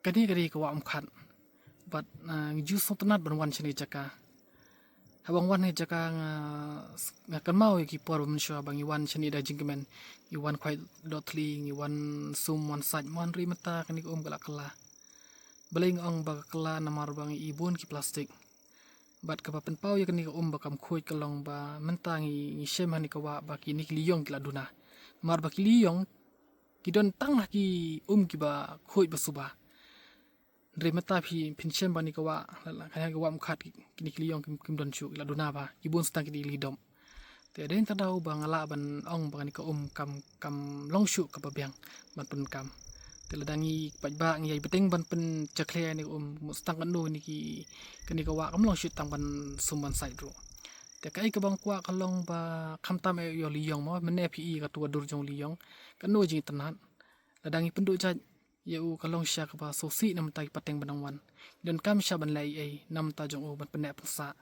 kani ka wa amkhat but ju so tanat ban wan chini jaka habang wan he jaka nga kan mau ki por man sho bang iwan chini da jingmen iwan khwai dotli iwan sum wan saj mon ri mata kani ko kala kala beling ong ba kala namar bang ibun ki plastik bat ka pen pau ya kani ko ba kam khoi kalong ba mentangi shem hani ka wa ba ki nik liyong kila duna mar ba ki liyong ki don tang ki ki ba khoi ba suba Dre mata pin shem ba ni ka wa kaya ka wa mkhat ki liyong kim don chu kila duna ba ki bun stang ki lidom te den ta dau ba ngala ban ong ba ni ka kam long shu ka ba byang ban pen kam te ladangi paj ba ngi beteng ban pen chakle ni mustang kan ni ki kani ka wa kam long shu tang ban sumban sai ro te kai ka bang kwa kalong ba kham tam e yo liyong mo mene phi ka tu dur jong liyong kan no jing tanan ladangi pendu ja yau kalong sya ka ba sosi nam tai pateng banang wan dan kam sya ban lai ai nam ta jong ban pene pensa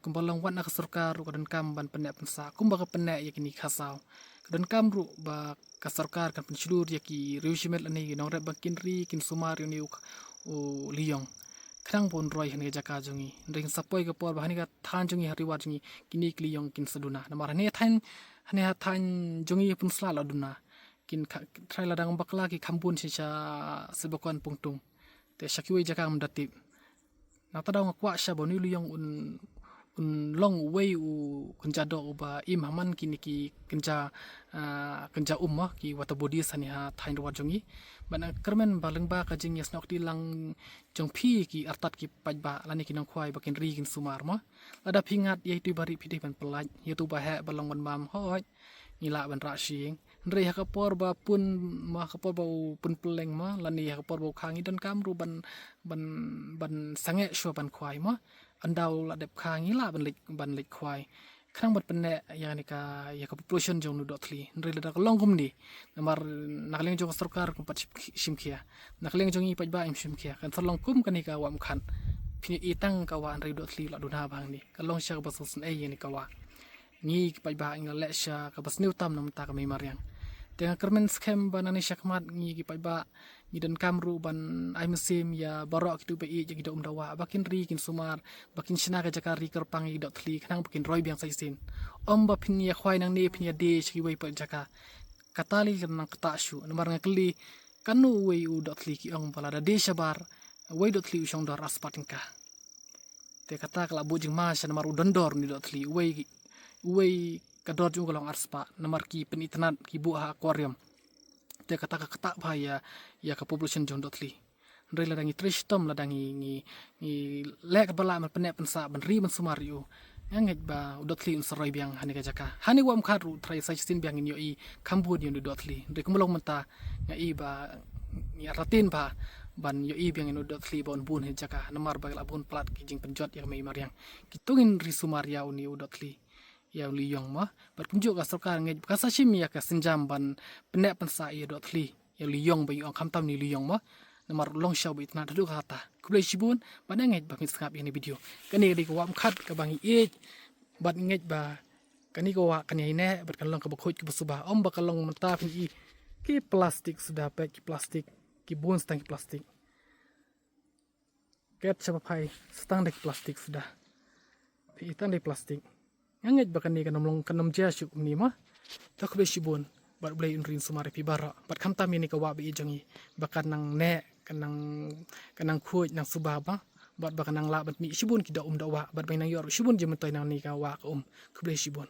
kumbalong wan ka sarkar ru dan kam ban pene pensa kumba ka pene ya kini khasau dan kam ru ba ka sarkar kan pensidur ya ki reusimet ani nong re bakin ri kin sumar ni u liyong krang bon roi hani jaka jongi ring sapoi ka por bahani ka than jongi hari wa jongi kini liyong kin saduna namar ne than jongi pun sla la duna kin trai ladang bakla ki khambun sisa sebakon pungtung te shakiwe jaka mdatip na ta dang kwa sha bonu liyong un long way u kunja do ba im haman kini ki kunja ki wata body sani ha thain ro jongi bana kermen baleng ba ka jing yes nok ti lang jong phi ki artat ki pajba lani ki nang khwai bakin ri kin sumar ma lada phingat ye tu bari phidi ban pelaj ye tu ba he balong ban bam hoi ngila ban ra shing Ndre ha kapor ba pun ma kapor ba pun peleng ma lani ha kapor ba khangi dan kam ru ban sange sho ban khwai ma andau la dep khangi la ban lik khwai khang bat penne ya ni ka ya ka population jong nu dotli Ndre la da long gum ni namar nakleng jong sarkar kum pat shimkhia nakleng jong i pat ba im shimkhia kan tholong kum kan ni ka wam khan phini itang ka wa Ndre dotli la duna bang ni ka long sha ba so sun ai ni ka wa ni pa ba ing le sha ka bas new tam nam ta ka mai mariang tengah kermen scam banani syakmat ni ki pa ba ni dan kamru ban ai mesim ya barok kitu be i jadi dawa bakin ri kin sumar bakin sina ka jakari kerpang i dot thli khnang bakin roi biang sai sin ba phin ya khwai nang ne phin ya de chi wei pa jaka katali kan nang kata shu namar ngakli kanu wei u dot thli ki ong bala da de shabar wei dot thli usong dor aspatingka te kata kala bujing ma sha namar u dondor ni dot thli wei kador jung kolong arspa namar ki penitnat ki bu ha aquarium te kata bahaya ya ka population jong dotli Ndre ladangi tristom ladangi ni lek bala man pene pensa ban ri man sumariu nganget ba dotli un saroi biang hani ka jaka hani wam kharu trai sai sin biang ni i kambu ni dotli Ndre kumlong menta nga i ba ni ratin ba ban yo i biang ni dotli bon bun he jaka namar ba la bun plat ki jing penjot ya mai mariang kitungin ri sumaria uni dotli ya liyong ma bat kunjuk ka sarkar ngai ka sashim ya ka senjam ban pene pensa ya dotli ya liyong ba yong khamtam ni liyong ma namar long shaw ba itna du kata kublai shibun ban ngai ba min skap ini video kani ri ko wam khat ka bangi e bat ngai ba kani ko wa kani ne bat kan long ka ba khoj ki suba ba ka long mata pin i ki plastik sudah pa ki plastik ki bun stang ki plastik ket chapa phai stang de plastik sudah pi itan de plastik nganget bakan ni kanam jasuk ni ma tak be shibun bat blai unrin sumare pi bara bat khamta mi ni ka wa bi jangi bakan nang ne kanang khuj nang subaba bat bakan nang la bat mi shibun ki da wa bat bai nang yor shibun je mentoy nang ni ka wa ka khble shibun